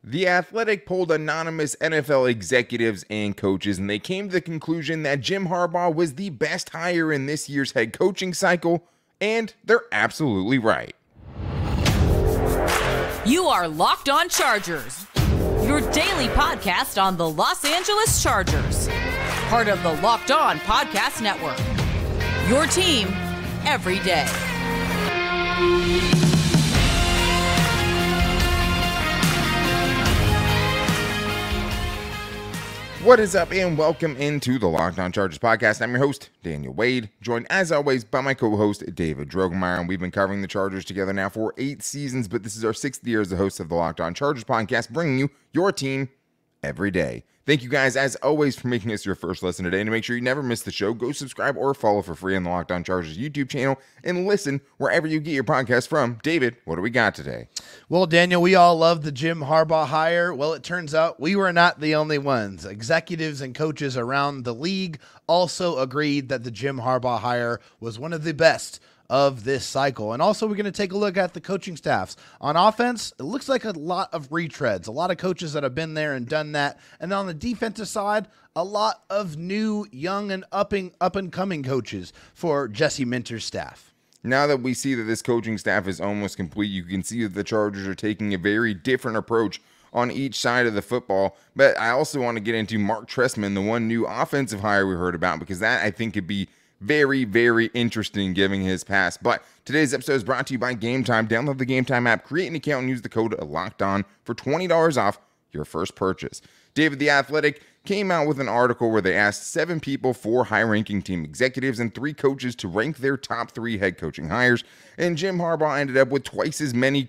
The Athletic polled anonymous NFL executives and coaches, and they came to the conclusion that Jim Harbaugh was the best hire in this year's head coaching cycle, and they're absolutely right. You are Locked On Chargers, your daily podcast on the Los Angeles Chargers, part of the Locked On Podcast Network, your team every day. What is up, and welcome into the Locked On Chargers podcast. I'm your host, Daniel Wade, joined as always by my co-host, David Drogemeyer, and we've been covering the Chargers together now for 8 seasons, but this is our 6th year as the host of the Locked On Chargers podcast, bringing you your team every day. Thank you guys, as always, for making us your first listen today. And to make sure you never miss the show, go subscribe or follow for free on the Locked On Chargers YouTube channel and listen wherever you get your podcast from. David, what do we got today? Well, Daniel, we all love the Jim Harbaugh hire. Well, it turns out we were not the only ones. Executives and coaches around the league also agreed that the Jim Harbaugh hire was one of the best of this cycle. And also, we're going to take a look at the coaching staffs. On offense, it looks like a lot of retreads, a lot of coaches that have been there and done that. And on the defensive side, a lot of new, young, and up-and-coming coaches for Jesse Minter's staff. Now that we see that this coaching staff is almost complete, you can see that the Chargers are taking a very different approach on each side of the football. But I also want to get into Marc Trestman, the one new offensive hire we heard about, because that, I think, could be very, very interesting given his past. But today's episode is brought to you by Game Time. Download the Game Time app, create an account, and use the code LOCKEDON for $20 off your first purchase. David, the Athletic came out with an article where they asked 7 people, 4 high-ranking team executives, and 3 coaches to rank their top 3 head coaching hires. And Jim Harbaugh ended up with twice as many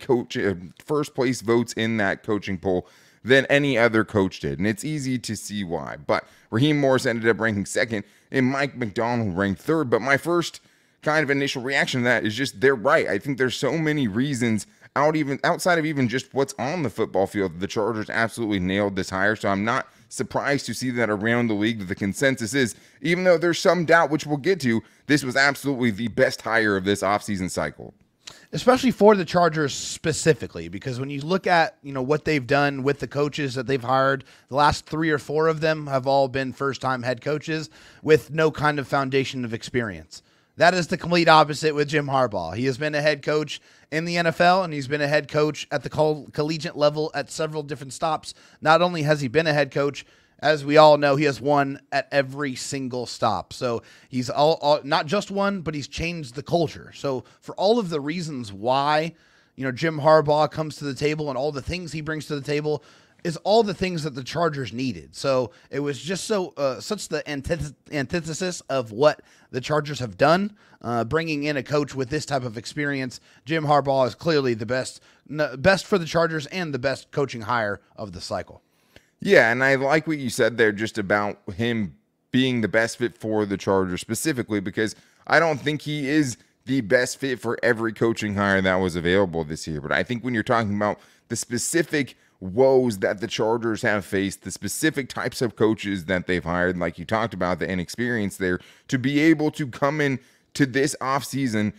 first-place votes in that coaching poll than any other coach did, and it's easy to see why. But Raheem Morris ended up ranking 2nd, and Mike Macdonald ranked 3rd. But my first kind of initial reaction to that is just they're right. I think there's so many reasons outside of even just what's on the football field. The Chargers absolutely nailed this hire, so I'm not surprised to see that around the league that the consensus is, even though there's some doubt, which we'll get to, this was absolutely the best hire of this offseason cycle. Especially for the Chargers specifically, because when you look at, what they've done with the coaches that they've hired, the last 3 or 4 of them have all been first-time head coaches with no kind of foundation of experience. That is the complete opposite with Jim Harbaugh. He has been a head coach in the NFL, and he's been a head coach at the collegiate level at several different stops. Not only has he been a head coach, as we all know, he has won at every single stop. So he's all not just won, but he's changed the culture. So for all of the reasons why, Jim Harbaugh comes to the table and all the things he brings to the table is all the things that the Chargers needed. So it was just such the antithesis of what the Chargers have done. Bringing in a coach with this type of experience, Jim Harbaugh is clearly the best for the Chargers and the best coaching hire of the cycle. Yeah, and I like what you said there just about him being the best fit for the Chargers specifically, because I don't think he is the best fit for every coaching hire that was available this year. But I think when you're talking about the specific woes that the Chargers have faced, the specific types of coaches that they've hired, like you talked about, the inexperience there, to be able to come in to this offseason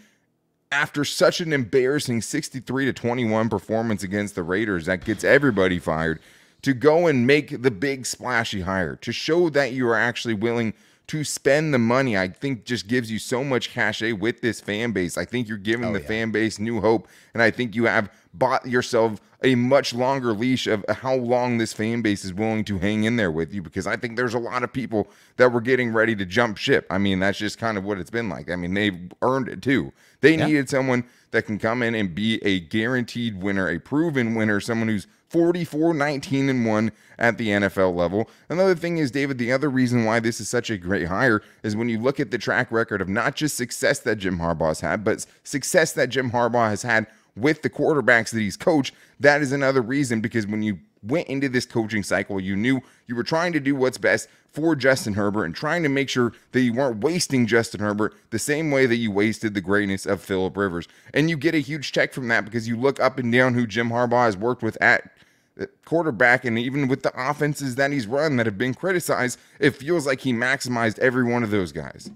after such an embarrassing 63-21 performance against the Raiders that gets everybody fired, to go and make the big splashy hire, to show that you are actually willing to spend the money, I think just gives you so much cachet with this fan base. I think you're giving the fan base new hope, and I think you have bought yourself a much longer leash of how long this fan base is willing to hang in there with you, because I think there's a lot of people that were getting ready to jump ship. I mean, that's just kind of what it's been like. I mean, they've earned it too. They needed someone that can come in and be a guaranteed winner, a proven winner, someone who's 44-19-1 at the NFL level. Another thing is, David, the other reason why this is such a great hire is when you look at the track record of not just success that Jim Harbaugh's had, but success that Jim Harbaugh has had with the quarterbacks that he's coached. That is another reason, because when you went into this coaching cycle, you knew you were trying to do what's best for Justin Herbert and trying to make sure that you weren't wasting Justin Herbert the same way that you wasted the greatness of Phillip Rivers. And you get a huge check from that, because you look up and down who Jim Harbaugh has worked with at quarterback, and even with the offenses that he's run that have been criticized, it feels like he maximized every one of those guys.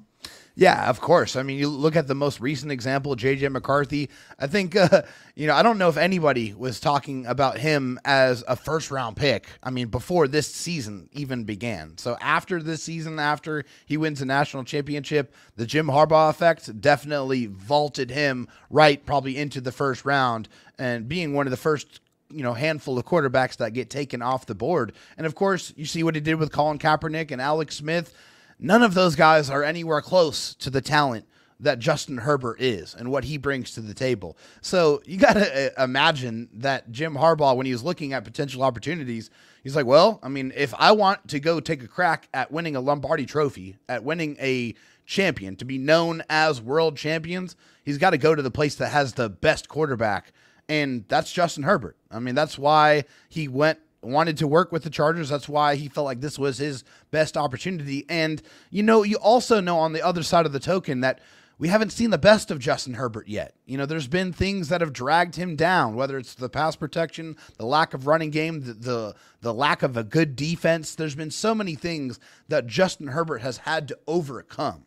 Yeah, of course. I mean, you look at the most recent example, J.J. McCarthy. I think, I don't know if anybody was talking about him as a first-round pick, I mean, before this season even began. So after this season, after he wins a national championship, the Jim Harbaugh effect definitely vaulted him right probably into the first round and being one of the first handful of quarterbacks that get taken off the board. And, of course, you see what he did with Colin Kaepernick and Alex Smith. None of those guys are anywhere close to the talent that Justin Herbert is and what he brings to the table. So you got to imagine that Jim Harbaugh, when he was looking at potential opportunities, he's like, well, I mean, if I want to go take a crack at winning a Lombardi trophy, at winning a champion, to be known as world champions, he's got to go to the place that has the best quarterback. And that's Justin Herbert. I mean, that's why he wanted to work with the Chargers. That's why he felt like this was his best opportunity. And, you also know on the other side of the token that we haven't seen the best of Justin Herbert yet. There's been things that have dragged him down, whether it's the pass protection, the lack of running game, the lack of a good defense. There's been so many things that Justin Herbert has had to overcome.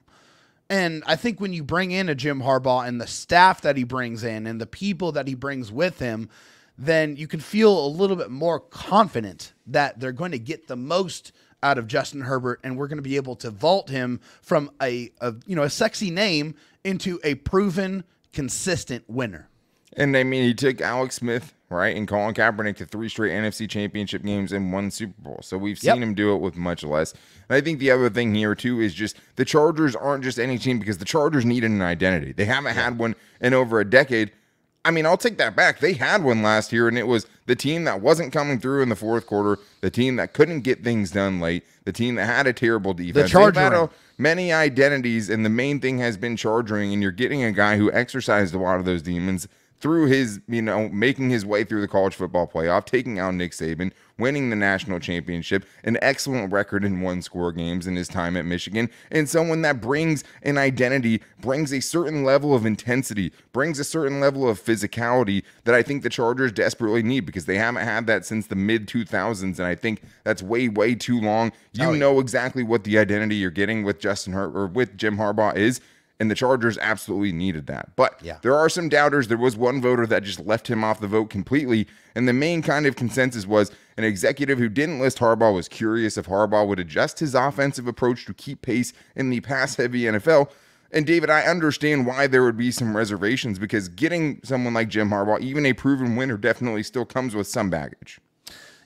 And I think when you bring in a Jim Harbaugh and the staff that he brings in and the people that he brings with him, then you can feel a little bit more confident that they're going to get the most out of Justin Herbert, and we're going to be able to vault him from a sexy name into a proven, consistent winner. And I mean, he took Alex Smith, right, and Colin Kaepernick to 3 straight NFC championship games and 1 Super Bowl. So we've seen him do it with much less. And I think the other thing here, too, is just the Chargers aren't just any team because the Chargers needed an identity. They haven't had one in over a decade. I mean, I'll take that back. They had one last year, and it was the team that wasn't coming through in the fourth quarter, the team that couldn't get things done late, the team that had a terrible defense. They've had many identities, and the main thing has been charging, and you're getting a guy who exercised a lot of those demons through his, making his way through the college football playoff, taking out Nick Saban, winning the national championship, an excellent record in 1-score games in his time at Michigan, and someone that brings an identity, brings a certain level of intensity, brings a certain level of physicality that I think the Chargers desperately need because they haven't had that since the mid-2000s, and I think that's way, way too long. You know exactly what the identity you're getting with Justin Herbert or with Jim Harbaugh is. And the Chargers absolutely needed that. But there are some doubters. There was one voter that just left him off the vote completely. And the main kind of consensus was an executive who didn't list Harbaugh was curious if Harbaugh would adjust his offensive approach to keep pace in the pass-heavy NFL. And David, I understand why there would be some reservations because getting someone like Jim Harbaugh, even a proven winner, definitely still comes with some baggage.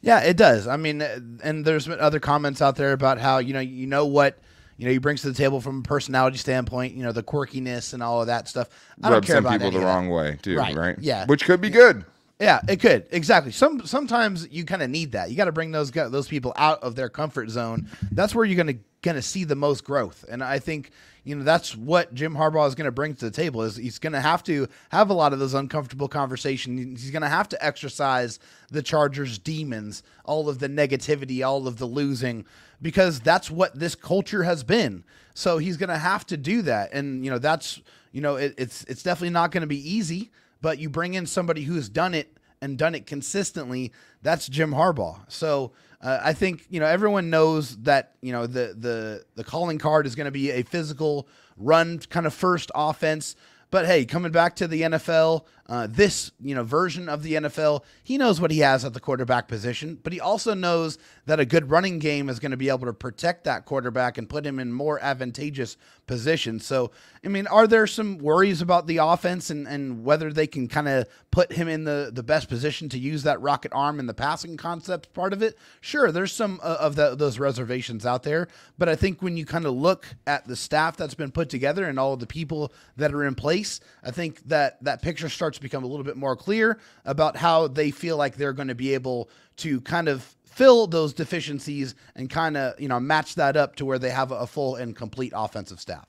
Yeah, it does. I mean, and there's been other comments out there about how, what he brings to the table from a personality standpoint, the quirkiness and all of that stuff. I don't care about some people the wrong way, too, right? Yeah. Which could be good. Yeah, it could. Exactly. Sometimes you kind of need that. You got to bring those people out of their comfort zone. That's where you're going to see the most growth. And I think, that's what Jim Harbaugh is going to bring to the table is he's going to have a lot of those uncomfortable conversations. He's going to have to exercise the Chargers' demons, all of the negativity, all of the losing, because that's what this culture has been. So he's going to have to do that. And, that's, it's definitely not going to be easy, but you bring in somebody who's done it and done it consistently. That's Jim Harbaugh. So I think, everyone knows that, the calling card is going to be a physical run kind of first offense. But hey, coming back to the NFL, this version of the NFL, he knows what he has at the quarterback position, but he also knows that a good running game is going to be able to protect that quarterback and put him in more advantageous positions. So, I mean, are there some worries about the offense and whether they can kind of put him in the best position to use that rocket arm and the passing concept part of it? Sure, there's some of those reservations out there, but I think when you kind of look at the staff that's been put together and all of the people that are in place, I think that picture starts to become a little bit more clear about how they feel like they're going to be able to kind of fill those deficiencies and kind of, match that up to where they have a full and complete offensive staff.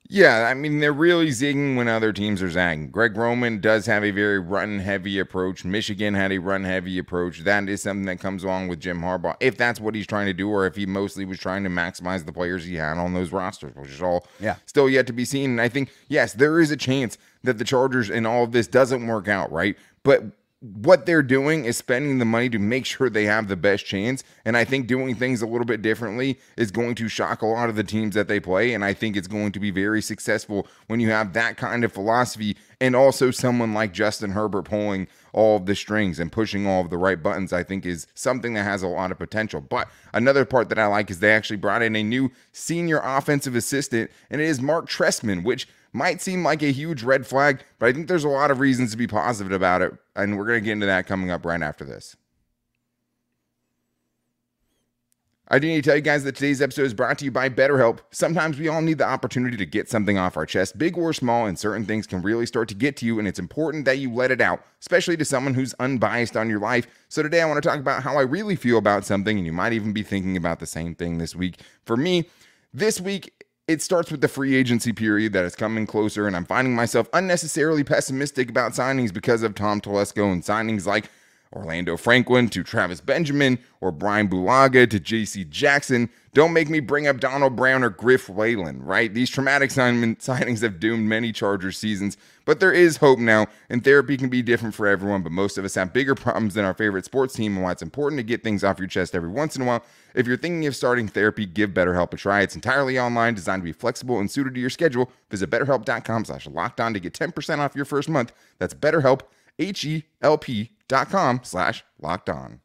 Yeah, I mean, they're really zigging when other teams are zagging. Greg Roman does have a very run-heavy approach. Michigan had a run-heavy approach. That is something that comes along with Jim Harbaugh, if that's what he's trying to do, or if he mostly was trying to maximize the players he had on those rosters, which is all still yet to be seen. And I think, yes, there is a chance that the Chargers and all of this doesn't work out, right? But what they're doing is spending the money to make sure they have the best chance. And I think doing things a little bit differently is going to shock a lot of the teams that they play. And I think it's going to be very successful when you have that kind of philosophy, and also someone like Justin Herbert pulling all of the strings and pushing all of the right buttons, I think is something that has a lot of potential. But another part that I like is they actually brought in a new senior offensive assistant, and it is Marc Trestman, which might seem like a huge red flag, but I think there's a lot of reasons to be positive about it, and we're going to get into that coming up right after this. I do need to tell you guys that today's episode is brought to you by BetterHelp. Sometimes we all need the opportunity to get something off our chest, big or small, and certain things can really start to get to you, and it's important that you let it out, especially to someone who's unbiased on your life. So today I want to talk about how I really feel about something, and you might even be thinking about the same thing this week. For me, this week, it starts with the free agency period that is coming closer, and I'm finding myself unnecessarily pessimistic about signings because of Tom Telesco and signings like Orlando Franklin to Travis Benjamin or Brian Bulaga to J.C. Jackson. Don't make me bring up Donald Brown or Griff Whalen, right? These traumatic signings have doomed many Chargers seasons, but there is hope now, and therapy can be different for everyone, but most of us have bigger problems than our favorite sports team, and why it's important to get things off your chest every once in a while. If you're thinking of starting therapy, give BetterHelp a try. It's entirely online, designed to be flexible and suited to your schedule. Visit BetterHelp.com/LockedOn to get 10% off your first month. That's BetterHelp, HELP.com/LockedOn.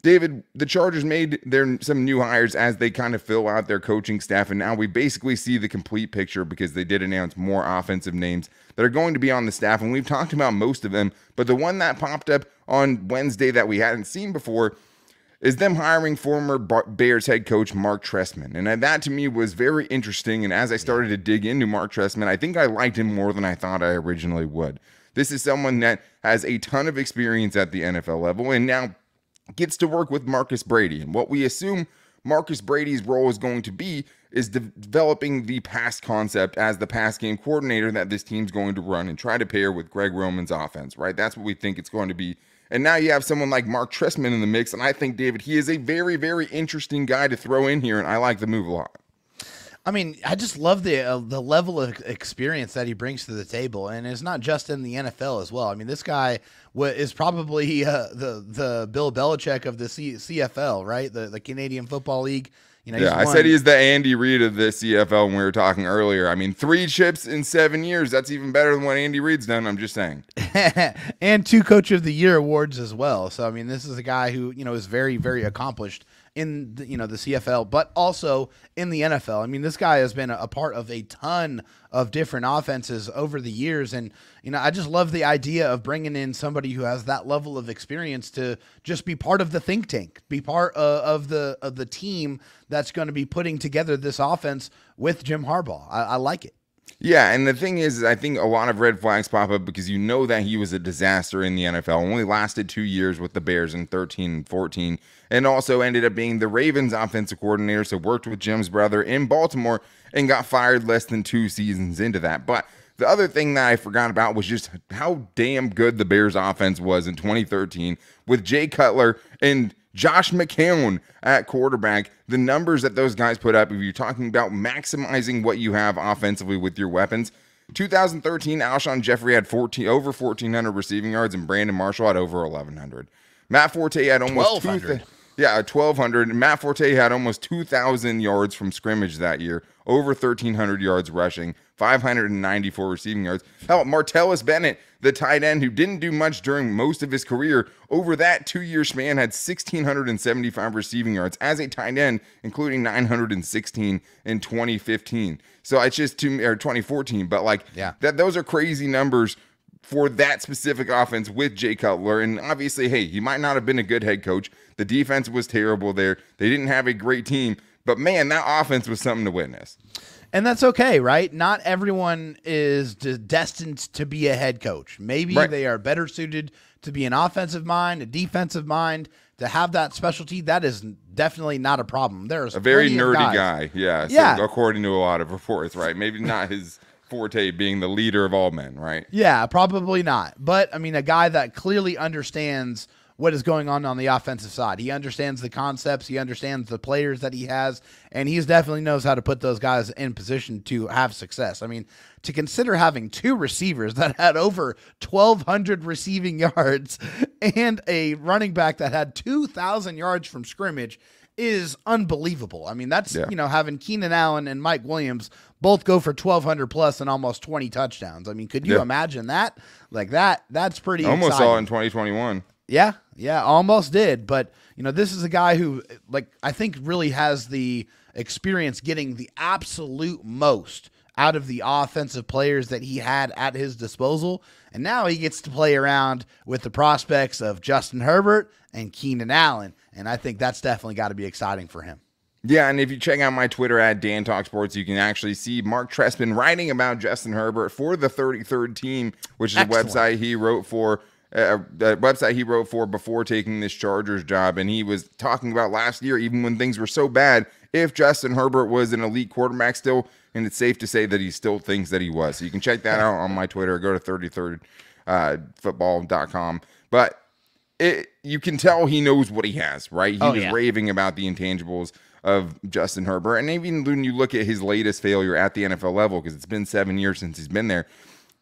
David, the Chargers made some new hires as they kind of fill out their coaching staff, and now we basically see the complete picture because they did announce more offensive names that are going to be on the staff, and we've talked about most of them, but the one that popped up on Wednesday that we hadn't seen before is them hiring former Bears head coach Marc Trestman, and that to me was very interesting, and as I started to dig into Marc Trestman, I think I liked him more than I thought I originally would. This is someone that has a ton of experience at the NFL level, and now gets to work with Marcus Brady. And what we assume Marcus Brady's role is going to be is developing the pass concept as the pass game coordinator that this team's going to run and try to pair with Greg Roman's offense, right? That's what we think it's going to be. And now you have someone like Marc Trestman in the mix, and I think, David, he is a very, very interesting guy to throw in here, and I like the move a lot. I mean, I just love the level of experience that he brings to the table, and it's not just in the NFL as well. I mean, this guy is probably the Bill Belichick of the CFL, right? The Canadian Football League. You know, I said he's the Andy Reid of the CFL when we were talking earlier. I mean, 3 chips in 7 years. That's even better than what Andy Reid's done. I'm just saying. And 2 Coach of the Year awards as well. So, I mean, this is a guy who, is very, very accomplished in the CFL, but also in the NFL. I mean, this guy has been a part of a ton of different offenses over the years. And, I just love the idea of bringing in somebody who has that level of experience to just be part of the think tank, be part of the team that's going to be putting together this offense with Jim Harbaugh. I like it. Yeah, and the thing is, I think a lot of red flags pop up because that he was a disaster in the NFL. Only lasted 2 years with the Bears in 13 and 14, and also ended up being the Ravens offensive coordinator, so worked with Jim's brother in Baltimore and got fired less than 2 seasons into that. But the other thing that I forgot about was just how damn good the Bears offense was in 2013 with Jay Cutler and Josh McCown at quarterback. The numbers that those guys put up, if you're talking about maximizing what you have offensively with your weapons, 2013, Alshon Jeffrey had over 1,400 receiving yards, and Brandon Marshall had over 1,100. Matt Forte had almost 1,200. And Matt Forte had almost 2,000 yards from scrimmage that year, over 1,300 yards rushing, 594 receiving yards. Hell, Martellus Bennett, the tight end who didn't do much during most of his career, over that 2-year span had 1,675 receiving yards as a tight end, including 916 in 2015. So it's just 2014, but those are crazy numbers for that specific offense with Jay Cutler. And obviously, hey, he might not have been a good head coach. The defense was terrible there. They didn't have a great team, but man, that offense was something to witness. And that's okay, right? Not everyone is destined to be a head coach. Maybe they are better suited to be an offensive mind, a defensive mind, to have that specialty. That is definitely not a problem. There's a very nerdy guy. Yeah. According to a lot of reports, right? Maybe not his forte being the leader of all men, right? Yeah, probably not. But I mean, a guy that clearly understands what is going on the offensive side. He understands the concepts. He understands the players that he has, and he definitely knows how to put those guys in position to have success. I mean, to consider having 2 receivers that had over 1,200 receiving yards and a running back that had 2,000 yards from scrimmage is unbelievable. I mean, that's, having Keenan Allen and Mike Williams both go for 1,200 plus and almost 20 touchdowns. I mean, could you imagine that? Like that's pretty almost exciting. Saw in 2021. Yeah, almost did. But, this is a guy who, I think really has the experience getting the absolute most out of the offensive players that he had at his disposal. And now he gets to play around with the prospects of Justin Herbert and Keenan Allen. And I think that's definitely got to be exciting for him. Yeah, and if you check out my Twitter at Dan Talk Sports, you can actually see Marc Trestman writing about Justin Herbert for the 33rd Team, which is Excellent. a website he wrote for. The website he wrote for before taking this Chargers job, and he was talking about last year, even when things were so bad, if Justin Herbert was an elite quarterback still, and it's safe to say that he still thinks that he was. So you can check that out on my Twitter. Go to 33rdfootball.com. But you can tell he knows what he has, right? He was raving about the intangibles of Justin Herbert, and even when you look at his latest failure at the NFL level, because it's been 7 years since he's been there,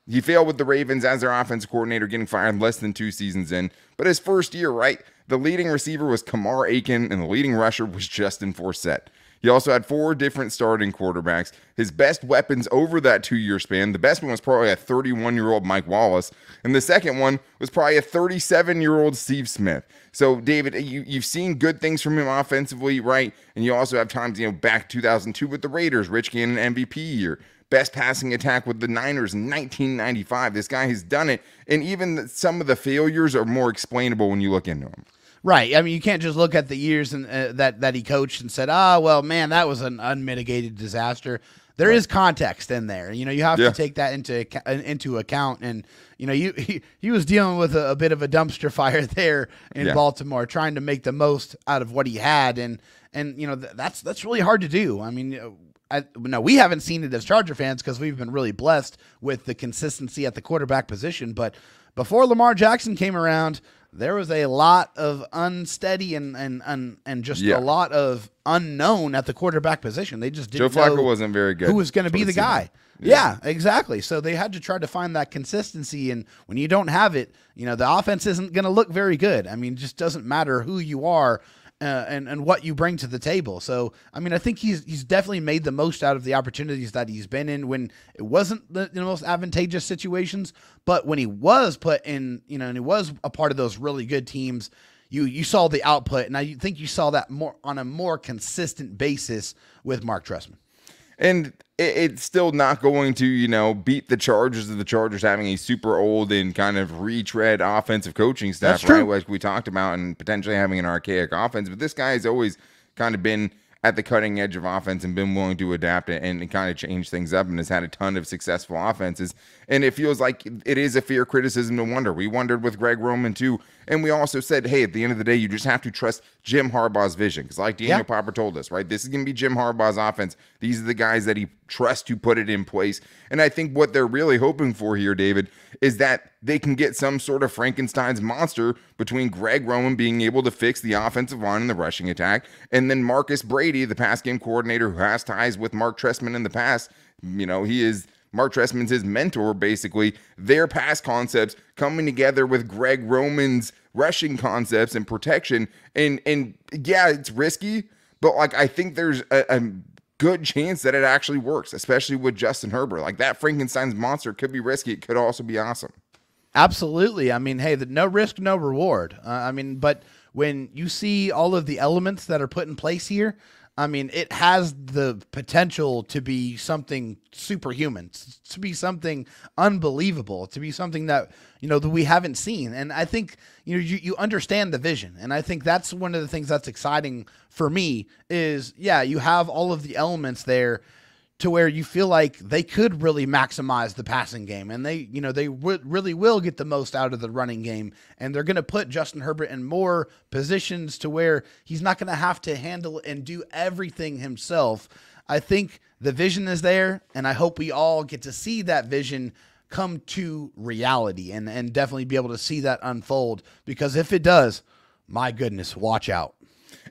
he failed with the Ravens as their offensive coordinator, getting fired less than 2 seasons in. But his first year, right, the leading receiver was Kamar Aiken, and the leading rusher was Justin Forsett. He also had 4 different starting quarterbacks. His best weapons over that 2-year span, the best one was probably a 31-year-old Mike Wallace, and the second one was probably a 37-year-old Steve Smith. So, David, you've seen good things from him offensively, right? And you also have times, back 2002 with the Raiders, Rich Gannon MVP year. Best passing attack with the Niners in 1995. This guy has done it, and even some of the failures are more explainable when you look into them. Right. I mean, you can't just look at the years and that he coached and said, well, man, that was an unmitigated disaster. There is context in there. You have to take that into account. And, he was dealing with a bit of a dumpster fire there in Baltimore, trying to make the most out of what he had. And that's really hard to do. I mean, we haven't seen it as Charger fans because we've been really blessed with the consistency at the quarterback position. But before Lamar Jackson came around, there was a lot of unsteady and just a lot of unknown at the quarterback position. They just didn't Joe Flacco know wasn't very good. Who was going to be the guy. Yeah, exactly. So they had to try to find that consistency. And when you don't have it, the offense isn't going to look very good. I mean, it just doesn't matter who you are and what you bring to the table. So, I mean, I think he's definitely made the most out of the opportunities that he's been in when it wasn't the most advantageous situations, but when he was put in, and he was a part of those really good teams, you saw the output, and I think you saw that more on a more consistent basis with Marc Trestman. And it's still not going to, beat the Chargers of the Chargers having a super old and kind of retread offensive coaching staff, right? Like we talked about, and potentially having an archaic offense. But this guy has always kind of been at the cutting edge of offense and been willing to adapt and kind of change things up, and has had a ton of successful offenses. And it feels like it is a fair criticism to wonder. We wondered with Greg Roman too, and we also said, hey, at the end of the day, you just have to trust Jim Harbaugh's vision, because like Daniel Popper told us, right, this is going to be Jim Harbaugh's offense. These are the guys that he trusts to put it in place. And I think what they're really hoping for here, David, is that they can get some sort of Frankenstein's monster between Greg Roman being able to fix the offensive line and the rushing attack, and then Marcus Brady, the pass game coordinator who has ties with Marc Trestman in the past. He is Marc Trestman's his mentor, basically. Their pass concepts coming together with Greg Roman's rushing concepts and protection. And yeah, it's risky, but I think there's a good chance that it actually works, especially with Justin Herbert. That Frankenstein's monster could be risky. It could also be awesome. Absolutely. I mean, hey, no risk, no reward. But when you see all of the elements that are put in place here, I mean, it has the potential to be something superhuman, to be something unbelievable, to be something that, that we haven't seen. And I think, you understand the vision. And I think that's one of the things that's exciting for me is, you have all of the elements there to where you feel like they could really maximize the passing game, and they really will get the most out of the running game, and they're going to put Justin Herbert in more positions to where he's not going to have to handle and do everything himself. I think the vision is there, and I hope we all get to see that vision come to reality and definitely be able to see that unfold, because if it does, my goodness, watch out.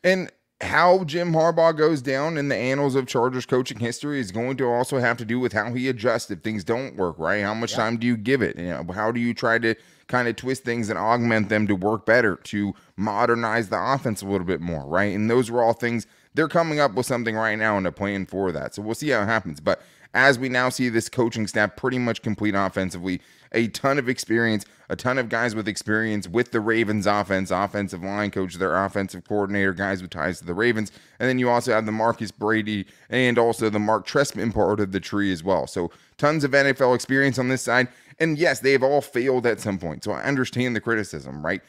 And how Jim Harbaugh goes down in the annals of Chargers coaching history is going to also have to do with how he adjusts if things don't work, right? How much time do you give it? How do you try to kind of twist things and augment them to work better, to modernize the offense a little bit more, right? And those are all things they're coming up with something right now and a plan for that. So we'll see how it happens. But as we now see this coaching staff pretty much complete offensively, a ton of experience, a ton of guys with experience with the Ravens offense, offensive line coach, their offensive coordinator, guys with ties to the Ravens. And then you also have the Marcus Brady and also the Marc Trestman part of the tree as well. So tons of NFL experience on this side. And yes, they've all failed at some point. So I understand the criticism, right?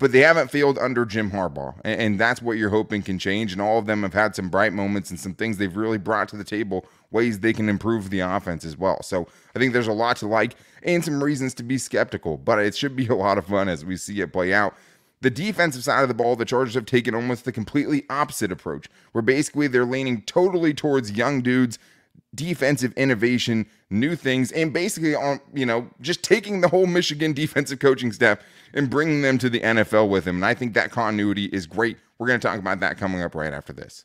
But they haven't failed under Jim Harbaugh. And that's what you're hoping can change. And all of them have had some bright moments and some things they've really brought to the table, ways they can improve the offense as well. So I think there's a lot to like and some reasons to be skeptical. But it should be a lot of fun as we see it play out. The defensive side of the ball, the Chargers have taken almost the completely opposite approach, where basically they're leaning totally towards young dudes, defensive innovation, new things, and basically on, just taking the whole Michigan defensive coaching staff and bringing them to the NFL with him. And I think that continuity is great. We're going to talk about that coming up right after this.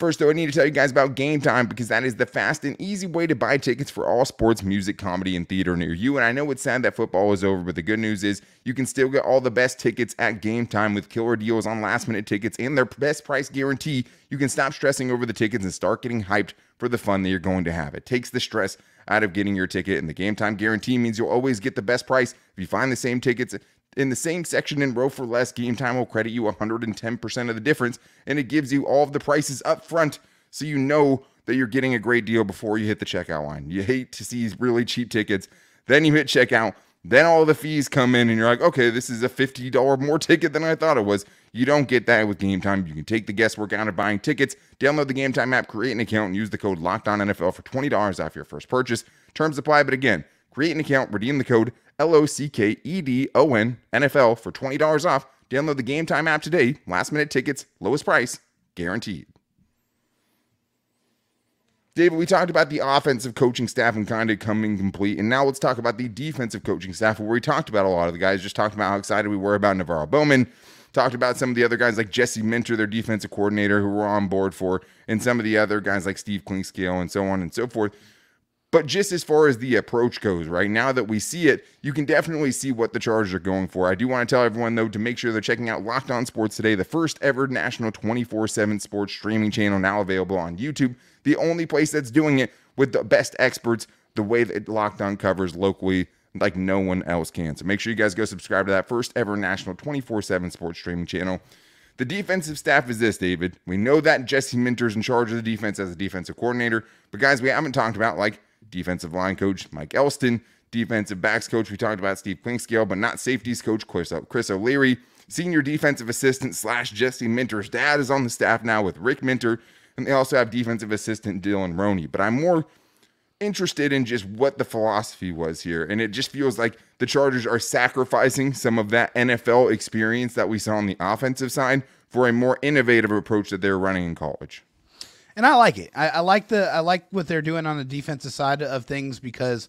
First, though, I need to tell you guys about Game Time, because that is the fast and easy way to buy tickets for all sports, music, comedy, and theater near you. And I know it's sad that football is over, but the good news is you can still get all the best tickets at Game Time with killer deals on last-minute tickets and their best price guarantee. You can stop stressing over the tickets and start getting hyped for the fun that you're going to have. It takes the stress out of getting your ticket, and the Game Time guarantee means you'll always get the best price. If you find the same tickets in the same section in row for less, Game Time will credit you 110% of the difference, and it gives you all of the prices up front, so you know that you're getting a great deal before you hit the checkout line. You hate to see really cheap tickets, then you hit checkout, then all the fees come in, and you're like, okay, this is a $50 more ticket than I thought it was. You don't get that with Game Time. You can take the guesswork out of buying tickets. Download the Game Time app, create an account, and use the code LOCKEDONNFL for $20 off your first purchase. Terms apply, but again, create an account, redeem the code LOCKEDON NFL for $20 off. Download the Game Time app today. Last minute tickets, lowest price, guaranteed. David, we talked about the offensive coaching staff and kind of coming complete, and now let's talk about the defensive coaching staff, where we talked about a lot of the guys. Just talked about how excited we were about Navarro Bowman. Talked about some of the other guys like Jesse Minter, their defensive coordinator, who we're on board for, and some of the other guys like Steve Clinkscale and so on and so forth. But just as far as the approach goes, right now that we see it, you can definitely see what the Chargers are going for. I do want to tell everyone, though, to make sure they're checking out Locked On Sports Today, the first ever national 24/7 sports streaming channel now available on YouTube. The only place that's doing it with the best experts, the way that Locked On covers locally like no one else can. So make sure you guys go subscribe to that first ever national 24/7 sports streaming channel. The defensive staff is this, David. We know that Jesse Minter's in charge of the defense as a defensive coordinator, but guys, we haven't talked about like defensive line coach Mike Elston, defensive backs coach, we talked about Steve Clinkscale, but not safeties coach Chris O'Leary, senior defensive assistant / Jesse Minter's dad is on the staff now with Rick Minter, and they also have defensive assistant Dylan Roney. But I'm more interested in just what the philosophy was here, and it just feels like the Chargers are sacrificing some of that NFL experience that we saw on the offensive side for a more innovative approach that they're running in college. And I like it. I like what they're doing on the defensive side of things, because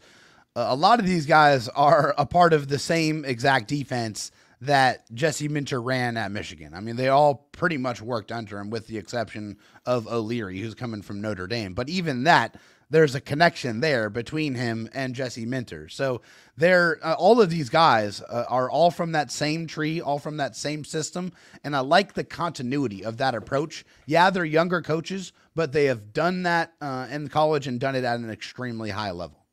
a lot of these guys are a part of the same exact defense that Jesse Minter ran at Michigan. I mean, they all pretty much worked under him, with the exception of O'Leary, who's coming from Notre Dame. But even that, there's a connection there between him and Jesse Minter. So they're all of these guys are all from that same tree, all from that same system. And I like the continuity of that approach. Yeah, they're younger coaches, but they have done that in college and done it at an extremely high level.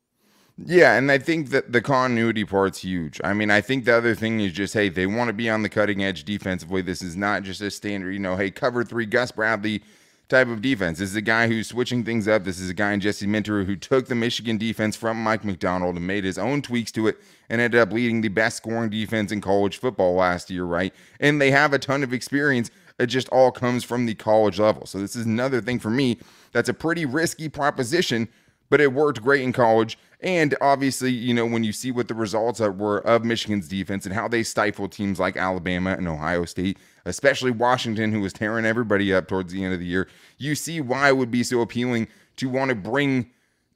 Yeah, and I think that the continuity part's huge. I mean, I think the other thing is just, hey, they want to be on the cutting edge defensively. This is not just a standard, hey, cover 3 Gus Bradley type of defense. This is a guy who's switching things up. This is a guy in Jesse Minter who took the Michigan defense from Mike McDonald and made his own tweaks to it and ended up leading the best scoring defense in college football last year, right? And they have a ton of experience. It just all comes from the college level. So this is another thing for me that's a pretty risky proposition, but it worked great in college. And obviously, when you see what the results were of Michigan's defense and how they stifled teams like Alabama and Ohio State, especially Washington, who was tearing everybody up towards the end of the year, you see why it would be so appealing to want to bring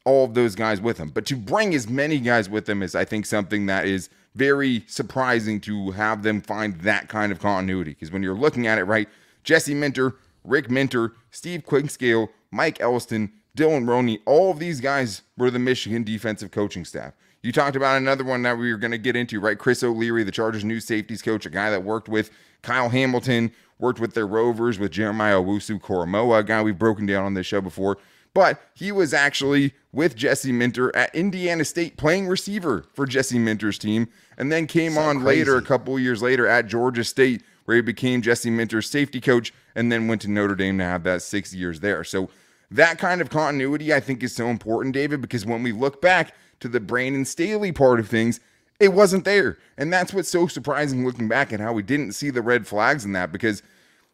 all of those guys with him. But to bring as many guys with him is, I think, something that is very surprising to have them find that kind of continuity. Because when you're looking at it, right, Jesse Minter, Rick Minter, Steve Quickscale, Mike Elston, Dylan Roney, all of these guys were the Michigan defensive coaching staff. You talked about another one that we were going to get into, right? Chris O'Leary, the Chargers' new safeties coach, a guy that worked with Kyle Hamilton, worked with their Rovers, with Jeremiah Owusu-Koramoah, a guy we've broken down on this show before. But he was actually with Jesse Minter at Indiana State playing receiver for Jesse Minter's team, and then came on later, a couple of years later, at Georgia State, where he became Jesse Minter's safety coach, and then went to Notre Dame to have that 6 years there. So that kind of continuity, I think, is so important, David, because when we look back to the Brandon Staley part of things, it wasn't there. And that's what's so surprising looking back at how we didn't see the red flags in that, because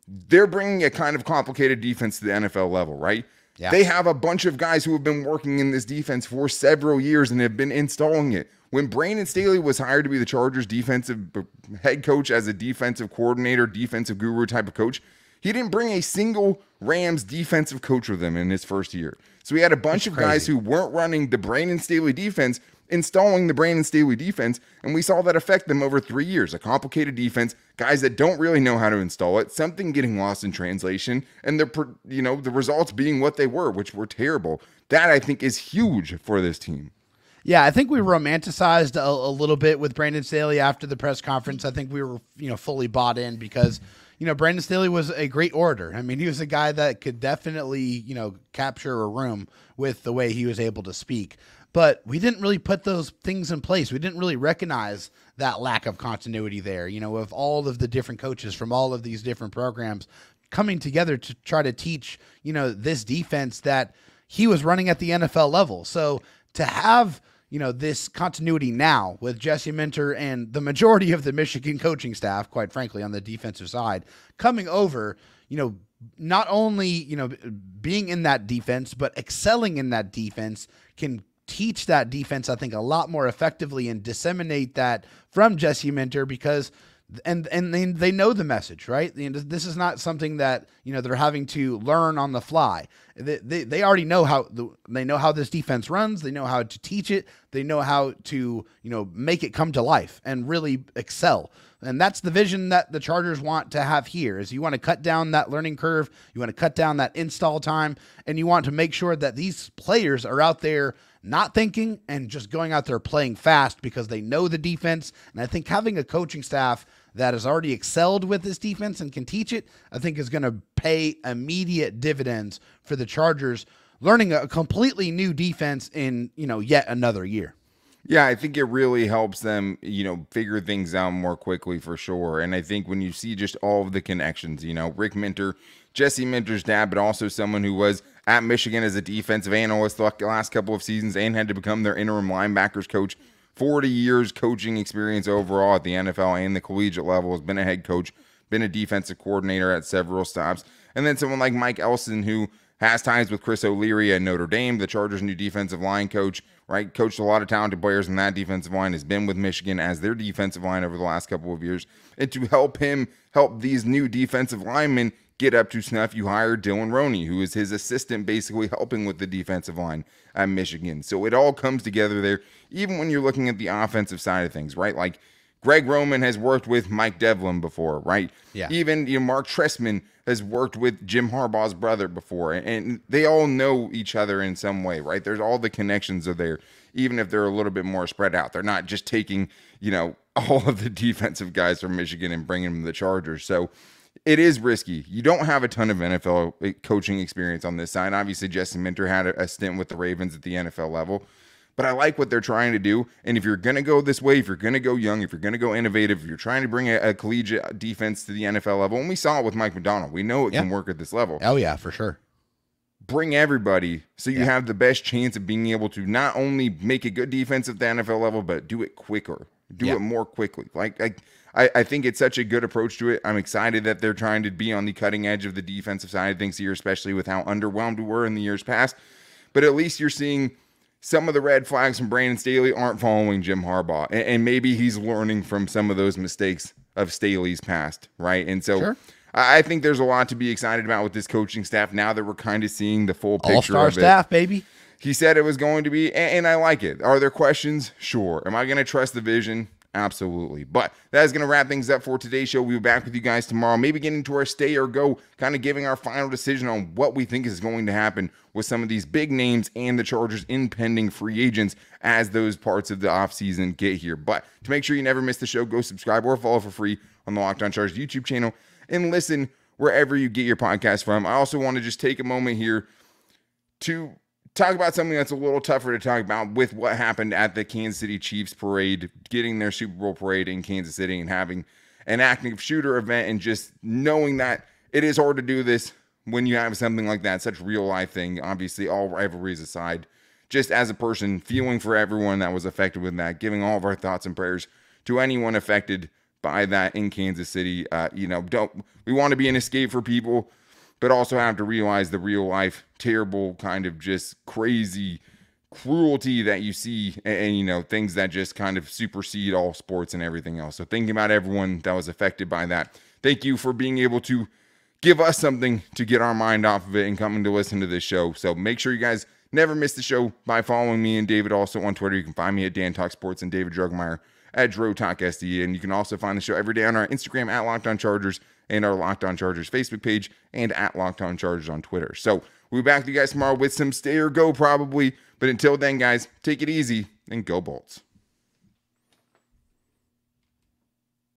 they're bringing a kind of complicated defense to the NFL level, right? Yeah. They have a bunch of guys who have been working in this defense for several years and have been installing it. When Brandon Staley was hired to be the Chargers defensive head coach as a defensive coordinator, defensive guru type of coach, he didn't bring a single Rams defensive coach with him in his first year. So he had a bunch of guys who weren't running the Brandon Staley defense, installing the Brandon Staley defense, and we saw that affect them over 3 years. A complicated defense, guys that don't really know how to install it, something getting lost in translation, and the results being what they were, which were terrible. That, I think, is huge for this team. Yeah, I think we romanticized a little bit with Brandon Staley after the press conference. I think we were, fully bought in because, Brandon Staley was a great orator. I mean, he was a guy that could definitely, capture a room with the way he was able to speak. But we didn't really put those things in place. We didn't really recognize that lack of continuity there, of all of the different coaches from all of these different programs coming together to try to teach, this defense that he was running at the NFL level. So to have, this continuity now with Jesse Minter and the majority of the Michigan coaching staff, quite frankly, on the defensive side, coming over, not only, being in that defense, but excelling in that defense can teach that defense, I think, a lot more effectively and disseminate that from Jesse Minter because and they know the message, right? This is not something that, they're having to learn on the fly. They already know how this defense runs. They know how to teach it. They know how to, make it come to life and really excel. And that's the vision that the Chargers want to have here is you want to cut down that learning curve. You want to cut down that install time, and you want to make sure that these players are out there not thinking and just going out there playing fast because they know the defense. And I think having a coaching staff that has already excelled with this defense and can teach it, I think is going to pay immediate dividends for the Chargers learning a completely new defense in, yet another year. Yeah, I think it really helps them, figure things out more quickly for sure. And I think when you see just all of the connections, Rick Minter, Jesse Minter's dad, but also someone who was at Michigan as a defensive analyst the last couple of seasons and had to become their interim linebackers coach. 40 years coaching experience overall at the NFL and the collegiate level, has been a head coach, been a defensive coordinator at several stops. And then someone like Mike Elston, who has ties with Chris O'Leary at Notre Dame, the Chargers' new defensive line coach, right? Coached a lot of talented players in that defensive line, has been with Michigan as their defensive line over the last couple of years. And to help these new defensive linemen get up to snuff, you hired Dylan Roney, who is his assistant, basically helping with the defensive line at Michigan. So it all comes together there, even when you're looking at the offensive side of things, right? Like Greg Roman has worked with Mike Devlin before, right? Yeah. Even Marc Trestman has worked with Jim Harbaugh's brother before, and they all know each other in some way, right? There's all the connections are there, even if they're a little bit more spread out. They're not just taking, all of the defensive guys from Michigan and bringing them to the Chargers. So it is risky. You don't have a ton of NFL coaching experience on this side. Obviously, Jesse Minter had a stint with the Ravens at the NFL level. But I like what they're trying to do. And if you're going to go this way, if you're going to go young, if you're going to go innovative, if you're trying to bring a collegiate defense to the NFL level, and we saw it with Mike Macdonald. We know it can work at this level. Oh, yeah, for sure. Bring everybody so you have the best chance of being able to not only make a good defense at the NFL level, but do it quicker. Do it more quickly. I think it's such a good approach to it. I'm excited that they're trying to be on the cutting edge of the defensive side of things here, especially with how underwhelmed we were in the years past. But at least you're seeing some of the red flags from Brandon Staley aren't following Jim Harbaugh. And maybe he's learning from some of those mistakes of Staley's past, right? And so I think there's a lot to be excited about with this coaching staff now that we're kind of seeing the full picture All-star of it. staff, baby. he said it was going to be, and I like it. Are there questions? Sure. Am I going to trust the vision? Absolutely. But that is going to wrap things up for today's show. We'll be back with you guys tomorrow, maybe getting into our stay or go, kind of giving our final decision on what we think is going to happen with some of these big names and the Chargers impending free agents as those parts of the offseason get here. But to make sure you never miss the show, go subscribe or follow for free on the Locked On Chargers YouTube channel and listen wherever you get your podcast from. I also want to just take a moment here to talk about something that's a little tougher to talk about with what happened at the Kansas City Chiefs parade, getting their Super Bowl parade in Kansas City and having an active shooter event, and just knowing that it is hard to do this when you have something like that, such real life thing. Obviously, all rivalries aside, just as a person, feeling for everyone that was affected with that, giving all of our thoughts and prayers to anyone affected by that in Kansas City. We want to be an escape for people, but also have to realize the real life, terrible, kind of just crazy cruelty that you see, and things that just kind of supersede all sports and everything else. So thinking about everyone that was affected by that, thank you for being able to give us something to get our mind off of it and coming to listen to this show. So make sure you guys never miss the show by following me and David also on Twitter. You can find me at Dan Talk Sports and David Drugmeyer at Dro Talk SD. And you can also find the show every day on our Instagram at Locked On Chargers and our Locked On Chargers Facebook page and at Locked On Chargers on Twitter. So we'll be back with you guys tomorrow with some stay or go probably. But until then, guys, take it easy and go Bolts.